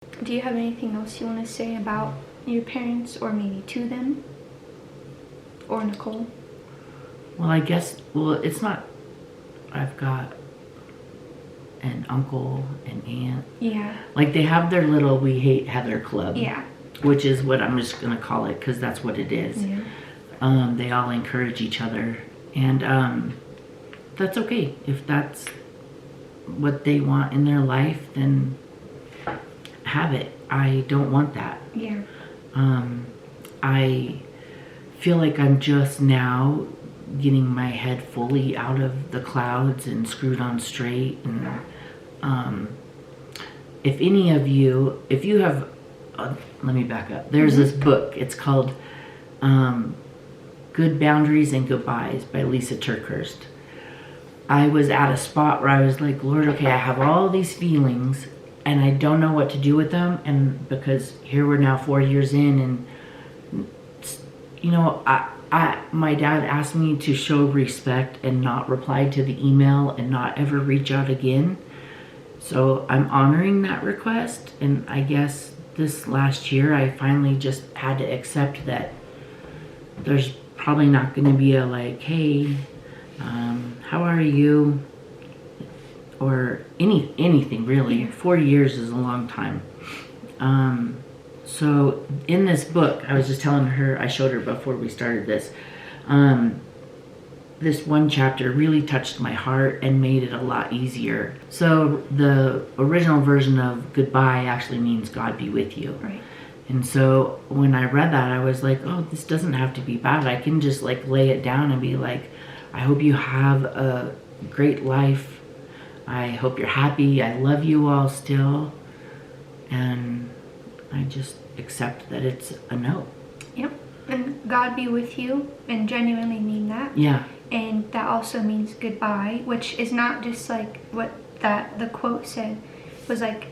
Do you have anything else you want to say about your parents, or maybe to them? Or Nicole? Well, I guess, it's not, I've got an uncle and aunt. Yeah. Like, they have their little We Hate Heather club. Yeah. Which is what I'm just going to call it, because that's what it is. Yeah. They all encourage each other. And that's okay. If that's what they want in their life, then have it. I don't want that. Yeah. I feel like I'm just now getting my head fully out of the clouds and screwed on straight. And if any of you, if you have, let me back up. There's this book. It's called Good Boundaries and Goodbyes by Lisa Turkhurst. I was at a spot where I was like, Lord, okay, I have all these feelings and I don't know what to do with them. And because here we're now 4 years in, and you know, my dad asked me to show respect and not reply to the email and not ever reach out again. So I'm honoring that request. And I guess this last year I finally just had to accept that there's probably not going to be a like, hey, how are you? Or anything really. 4 years is a long time. So in this book, I was just telling her, I showed her before we started this, this one chapter really touched my heart and made it a lot easier. So the original version of goodbye actually means God be with you. Right. And so when I read that, I was like, oh, this doesn't have to be bad. I can just like lay it down and be like, I hope you have a great life. I hope you're happy. I love you all still. And I just accept that it's a no. Yep. And God be with you, and genuinely mean that. Yeah. And that also means goodbye, which is not just like what the quote said. Was like,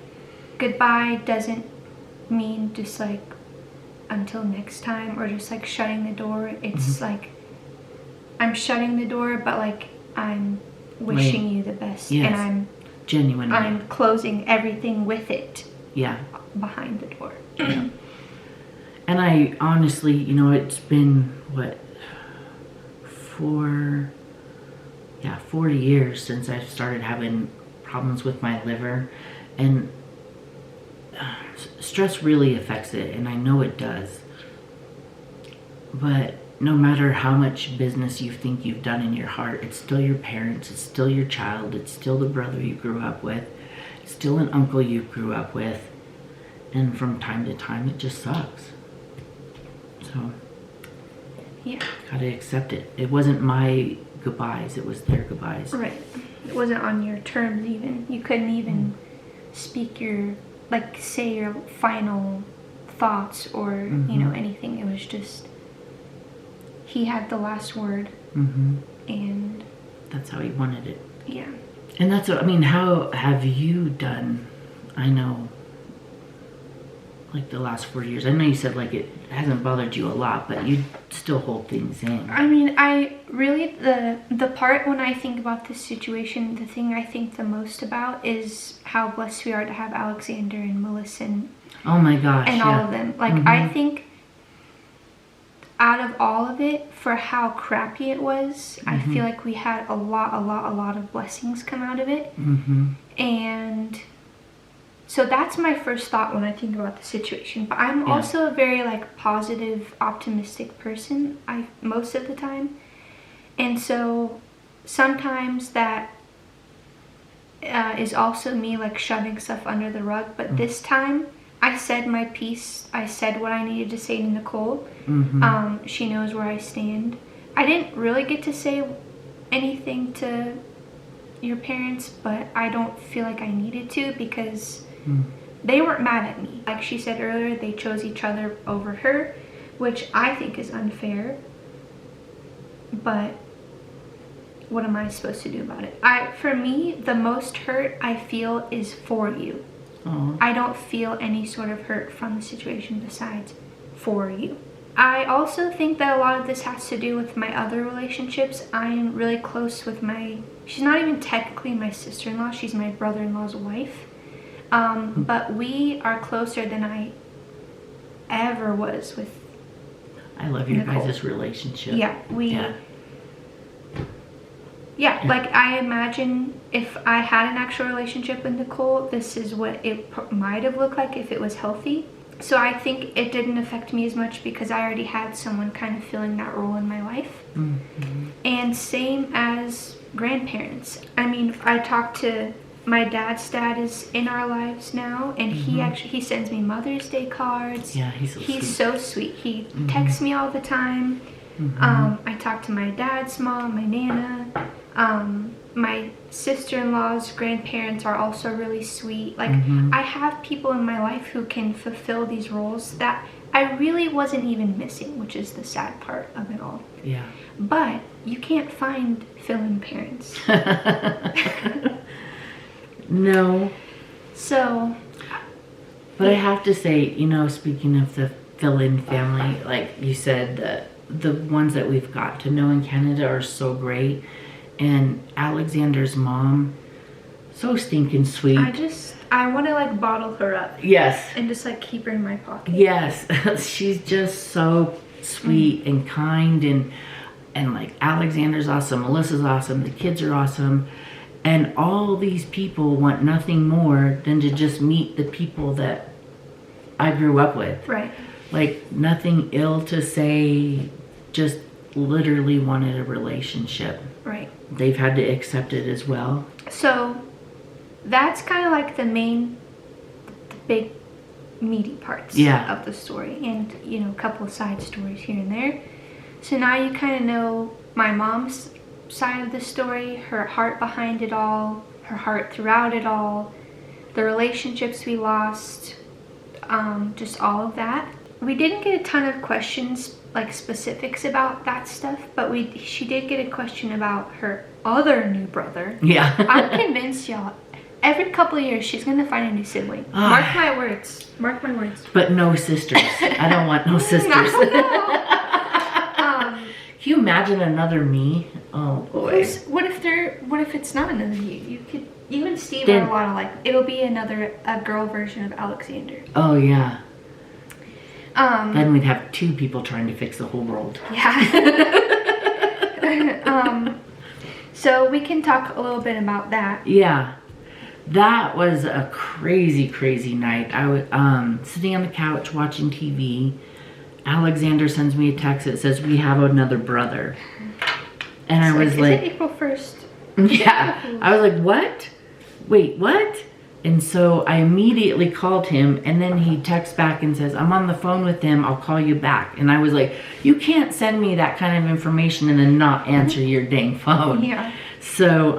goodbye doesn't mean just like until next time, or just like shutting the door. It's like, I'm shutting the door, but like I'm wishing you the best. Yes. And I'm genuinely. I'm closing everything with it. Yeah. Behind the door. And I honestly, you know, it's been what, 4 years since I started having problems with my liver, and stress really affects it, and I know it does. But no matter how much business you think you've done in your heart, it's still your parents, it's still your child, it's still the brother you grew up with, it's still an uncle you grew up with, and from time to time it just sucks. So Yeah. gotta accept it. It wasn't my goodbyes, it was their goodbyes. Right. It wasn't on your terms even. You couldn't even speak your, like, say your final thoughts or, you know, anything. It was just, he had the last word. And that's how he wanted it. Yeah. And that's what, I mean, how have you done? I know, like the last 4 years. I know you said like it hasn't bothered you a lot, but you still hold things in. I mean, I really, the part when I think about this situation, the thing I think the most about is how blessed we are to have Alexander and Melissa and, oh my gosh, and yeah. all of them. Like, I think out of all of it, for how crappy it was, I feel like we had a lot of blessings come out of it. And so that's my first thought when I think about the situation. But I'm also a very like positive, optimistic person, most of the time. And so sometimes that is also me like shoving stuff under the rug. But this time I said my piece. I said what I needed to say to Nicole. She knows where I stand. I didn't really get to say anything to your parents, but I don't feel like I needed to, because they weren't mad at me. Like she said earlier, they chose each other over her, which I think is unfair. But what am I supposed to do about it? For me, the most hurt I feel is for you. I don't feel any sort of hurt from the situation besides for you. I also think that a lot of this has to do with my other relationships. I'm really close with she's not even technically my sister-in-law, she's my brother-in-law's wife. But we are closer than I ever was with I love your Nicole. guys' relationship. Yeah, like I imagine if I had an actual relationship with Nicole, this is what it might have looked like if it was healthy. So I think it didn't affect me as much because I already had someone kind of filling that role in my life. Mm-hmm. And same as grandparents. I mean, I talked to my dad's dad is in our lives now, and he sends me Mother's Day cards. Yeah, he's so sweet. He texts me all the time. I talk to my dad's mom, my Nana. My sister-in-law's grandparents are also really sweet. Like, I have people in my life who can fulfill these roles that I really wasn't even missing, which is the sad part of it all. Yeah. But you can't find fill-in parents. No. So. But I have to say, you know, speaking of the fill-in family, like you said, the ones that we've got to know in Canada are so great. And Alexander's mom, so stinking sweet. I want to like bottle her up. Yes. And just like keep her in my pocket. Yes. She's just so sweet and kind, and like Alexander's awesome, Melissa's awesome, the kids are awesome. And all these people want nothing more than to just meet the people that I grew up with. Right. Like nothing ill to say, just literally wanted a relationship. Right. They've had to accept it as well. So that's kind of like the big meaty parts of the story, and you know, a couple of side stories here and there. So now you kind of know my mom's side of the story, her heart behind it all, her heart throughout it all, the relationships we lost, just all of that. We didn't get a ton of questions, like specifics about that stuff, but she did get a question about her other new brother. Yeah. I'm convinced, y'all, every couple of years she's gonna find a new sibling. Mark my words. Mark my words. But no sisters. I don't want no sisters. Can you imagine another me? Oh boy. What if it's not another you? You and Steve Then, are a lot of like, it'll be a girl version of Alexander. Oh yeah. Then we'd have two people trying to fix the whole world. Yeah. So we can talk a little bit about that. Yeah. That was a crazy, crazy night. I was sitting on the couch watching TV. Alexander sends me a text that says, "We have another brother." And I was like, is it April 1st? Yeah. I was like, what? Wait, what? And so I immediately called him, and then he texts back and says, "I'm on the phone with them, I'll call you back." And I was like, you can't send me that kind of information and then not answer your dang phone. Yeah. So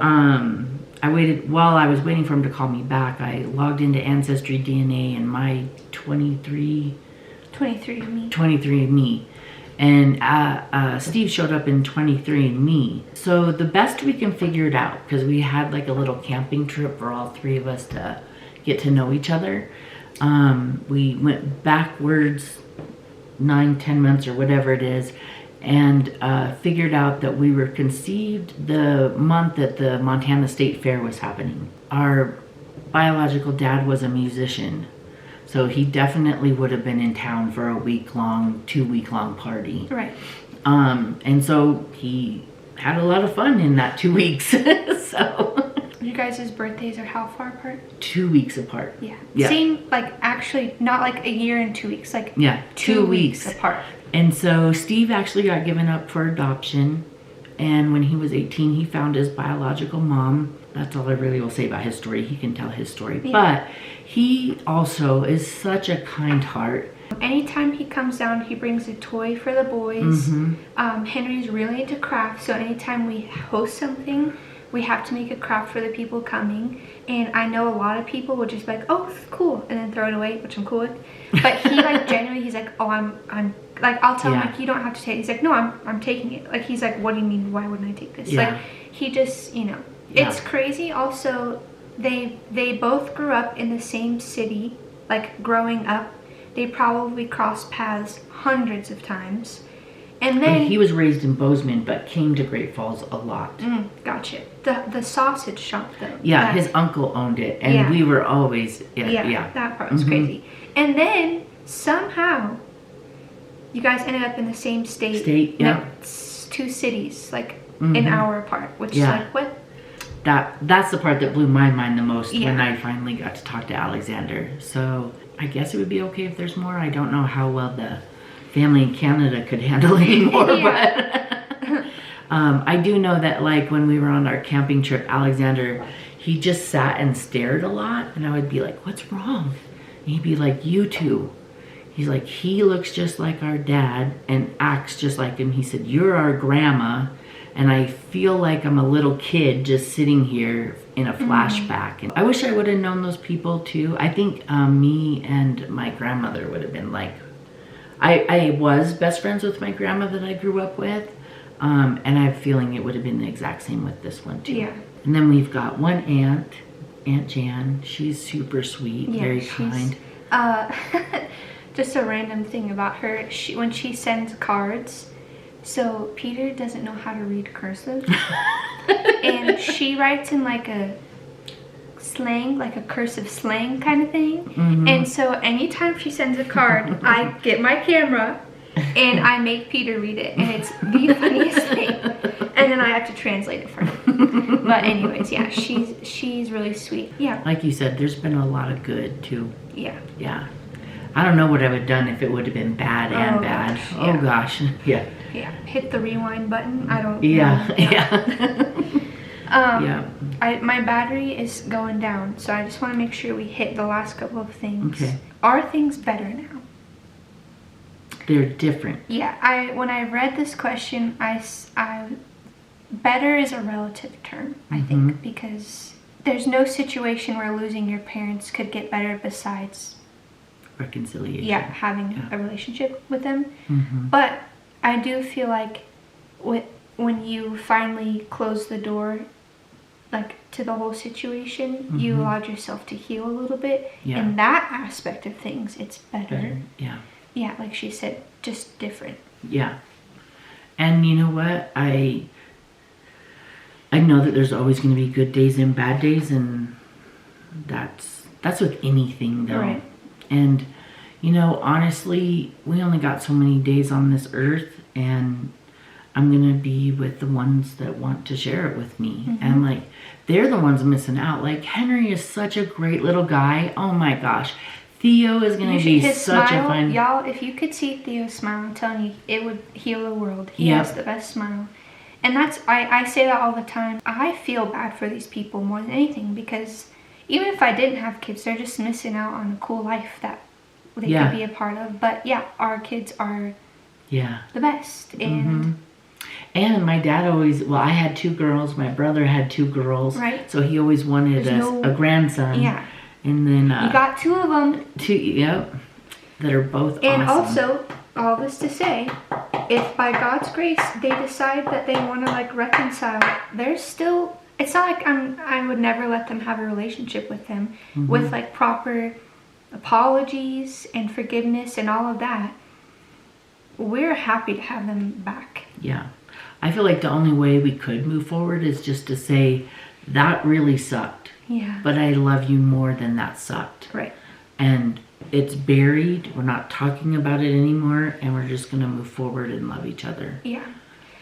I waited. While I was waiting for him to call me back, I logged into Ancestry DNA and my 23andMe. And Steve showed up in 23andMe. So the best we can figure it out, because we had like a little camping trip for all three of us to get to know each other. We went backwards 9-10 months or whatever it is, and figured out that we were conceived the month that the Montana State Fair was happening. Our biological dad was a musician, so he definitely would have been in town for a 2-week-long party. Right. And so he had a lot of fun in that 2 weeks. So You guys' birthdays are how far apart? 2 weeks apart. Yeah. Same, like actually not like a year and 2 weeks, like 2 weeks apart. And so Steve actually got given up for adoption. And when he was 18, he found his biological mom. That's all I really will say about his story. He can tell his story. Yeah. But he also is such a kind heart. Anytime he comes down, he brings a toy for the boys. Mm-hmm. Henry's really into crafts, so anytime we host something, we have to make a craft for the people coming. And I know a lot of people will just be like, "Oh, cool," and then throw it away, which I'm cool with. But he like genuinely, he's like, "Oh, I'm like, I'll tell him like, you don't have to take it." He's like, "No, I'm taking it." Like he's like, "What do you mean? Why wouldn't I take this?" Yeah. Like he just, it's crazy. Also, they both grew up in the same city. Like growing up, they probably crossed paths hundreds of times. And then he was raised in Bozeman, but came to Great Falls a lot. Gotcha. The sausage shop though. Yeah, his uncle owned it, and we were always that part was crazy. And then somehow you guys ended up in the same state. Yeah. 2 cities, like an hour apart, which is like what? That's the part that blew my mind the most when I finally got to talk to Alexander. So I guess it would be okay if there's more. I don't know how well the family in Canada could handle anymore, but I do know that like when we were on our camping trip, Alexander, he just sat and stared a lot, and I would be like, what's wrong? And he'd be like, you two. He's like, he looks just like our dad and acts just like him. He said, you're our grandma, and I feel like I'm a little kid just sitting here in a flashback. And I wish I would have known those people too. I think me and my grandmother would have been like, I was best friends with my grandma that I grew up with, and I have a feeling it would have been the exact same with this one too. Yeah. And then we've got one aunt, Aunt Jan. She's super sweet, very kind. Just a random thing about her, when she sends cards, so Peter doesn't know how to read cursive, and she writes in like a slang, like a cursive slang kind of thing. And so anytime she sends a card, I get my camera and I make Peter read it, and it's the funniest thing. And then I have to translate it for him. But anyways, yeah, she's really sweet. Yeah. Like you said, there's been a lot of good too. Yeah. Yeah. I don't know what I would have done if it would have been bad and bad. Gosh, oh gosh. Yeah. Yeah. Hit the rewind button. I don't Yeah. Yeah. My battery is going down, so I just want to make sure we hit the last couple of things. Okay. Are things better now? They're different. Yeah. When I read this question, I better is a relative term, I think, because there's no situation where losing your parents could get better besides reconciliation. Yeah, having a relationship with them. But I do feel like when you finally close the door, like to the whole situation, you allowed yourself to heal a little bit. In that aspect of things, it's better. Yeah. Yeah, like she said, just different. Yeah. And you know what? I know that there's always going to be good days and bad days, and that's with anything though. Right. And you know, honestly, we only got so many days on this earth, and I'm going to be with the ones that want to share it with me. And like, they're the ones missing out. Like, Henry is such a great little guy. Oh my gosh. Theo is going to be such a fun... Y'all, if you could see Theo smile, I'm telling you, it would heal the world. He has the best smile. And that's, I say that all the time. I feel bad for these people more than anything, because even if I didn't have kids, they're just missing out on a cool life that they could be a part of. But yeah, our kids are the best. And my dad always, well, I had 2 girls. My brother had 2 girls. Right. So he always wanted a grandson. Yeah. And then... you got 2 of them. 2, that are both awesome. And also, all this to say, if by God's grace they decide that they want to like reconcile, there's still... It's not like I would never let them have a relationship with them with like proper apologies and forgiveness and all of that. We're happy to have them back. Yeah. I feel like the only way we could move forward is just to say, that really sucked. Yeah. But I love you more than that sucked. Right. And it's buried. We're not talking about it anymore, and we're just going to move forward and love each other. Yeah.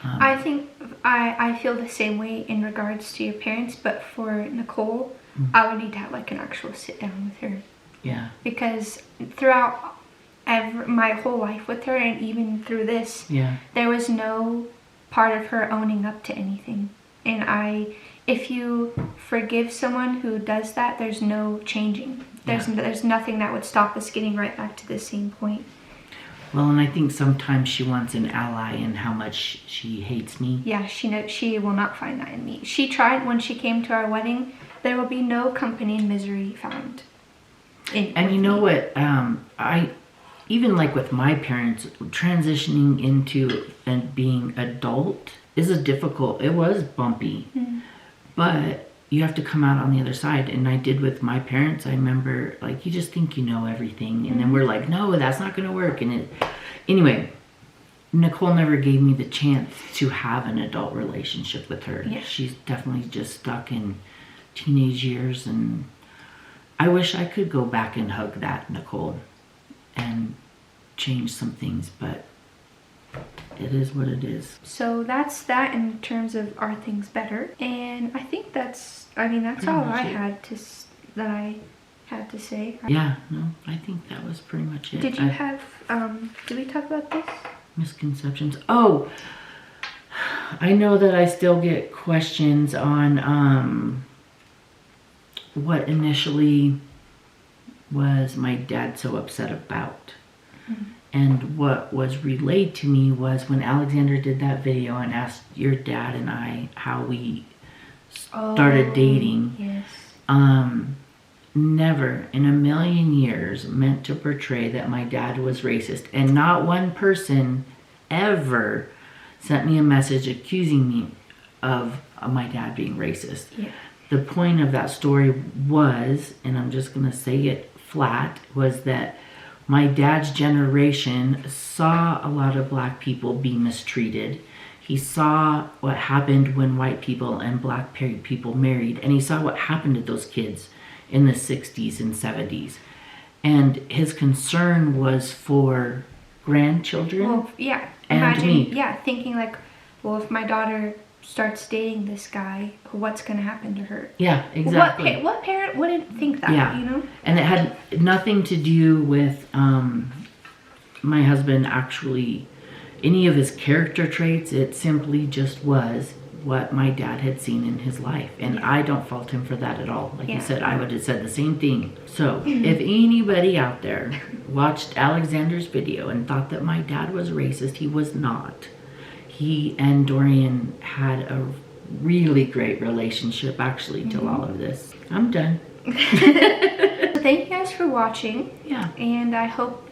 I think I feel the same way in regards to your parents, but for Nicole, I would need to have like an actual sit down with her. Yeah. Because throughout my whole life with her, and even through this, there was no part of her owning up to anything. And if you forgive someone who does that, there's no changing. There's nothing that would stop us getting right back to the same point. Well, and I think sometimes she wants an ally in how much she hates me. Yeah, she will not find that in me. She tried when she came to our wedding. There will be no company in misery found. And you know what? I even like with my parents, transitioning into and being adult it was bumpy. But you have to come out on the other side. And I did with my parents. I remember, like, you just think you know everything. And then we're like, no, that's not going to work. And anyway, Nicole never gave me the chance to have an adult relationship with her. Yeah. She's definitely just stuck in teenage years, and I wish I could go back and hug that Nicole and change some things, but it is what it is. So that's that in terms of are things better, and I think that's Pretty all much I it. had to say. Yeah, no, I think that was pretty much it. Did you have did we talk about this? Misconceptions? Oh, I know that I still get questions on what initially was my dad so upset about. And what was relayed to me was when Alexander did that video and asked your dad and I how we started dating. Yes. Never in a million years meant to portray that my dad was racist. And not one person ever sent me a message accusing me of my dad being racist. Yeah. The point of that story was, and I'm just going to say it flat, was that my dad's generation saw a lot of black people be mistreated. He saw what happened when white people and black people married, and he saw what happened to those kids in the 60s and 70s. And his concern was for grandchildren. Well, yeah. And Imagine, me. yeah, thinking like, well, if my daughter starts dating this guy, what's going to happen to her? Yeah, exactly. What parent wouldn't think that, Yeah. you know? And it had nothing to do with my husband actually, any of his character traits. It simply just was what my dad had seen in his life. And I don't fault him for that at all. Like you said, I would have said the same thing. So if anybody out there watched Alexander's video and thought that my dad was racist, he was not. He and Dorian had a really great relationship actually till all of this. I'm done. So thank you guys for watching. Yeah. And I hope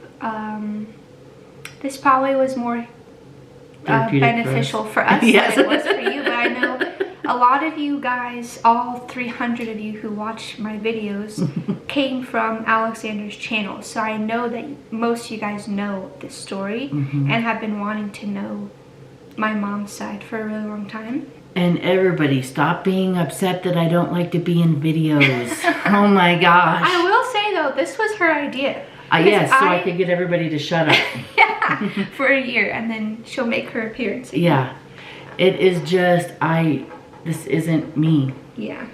this probably was more Therapeutic beneficial for us Yes. than it was for you. But I know a lot of you guys, all 300 of you who watch my videos, came from Alexander's channel. So I know that most of you guys know this story and have been wanting to know my mom's side for a really long time. And everybody, stop being upset that I don't like to be in videos. Oh my gosh. I will say though, this was her idea. Yes, so I could get everybody to shut up. Yeah, for a year, and then she'll make her appearance again. Yeah. It is just, this isn't me. Yeah.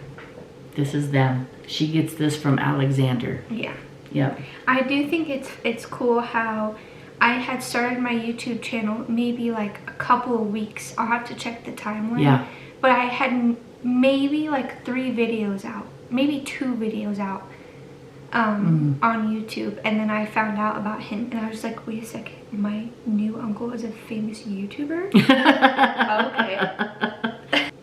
This is them. She gets this from Alexander. Yeah. Yep. I do think it's cool how I had started my YouTube channel maybe like a couple of weeks. I'll have to check the timeline. Yeah. But I had maybe like 3 videos out, maybe 2 videos out on YouTube. And then I found out about him and I was like, wait a second, my new uncle is a famous YouTuber? Okay.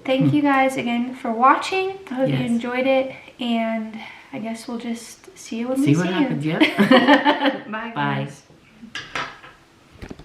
Thank you guys again for watching. I hope you enjoyed it. And I guess we'll just see you when we see what happens, you. yep. Bye, Bye. guys.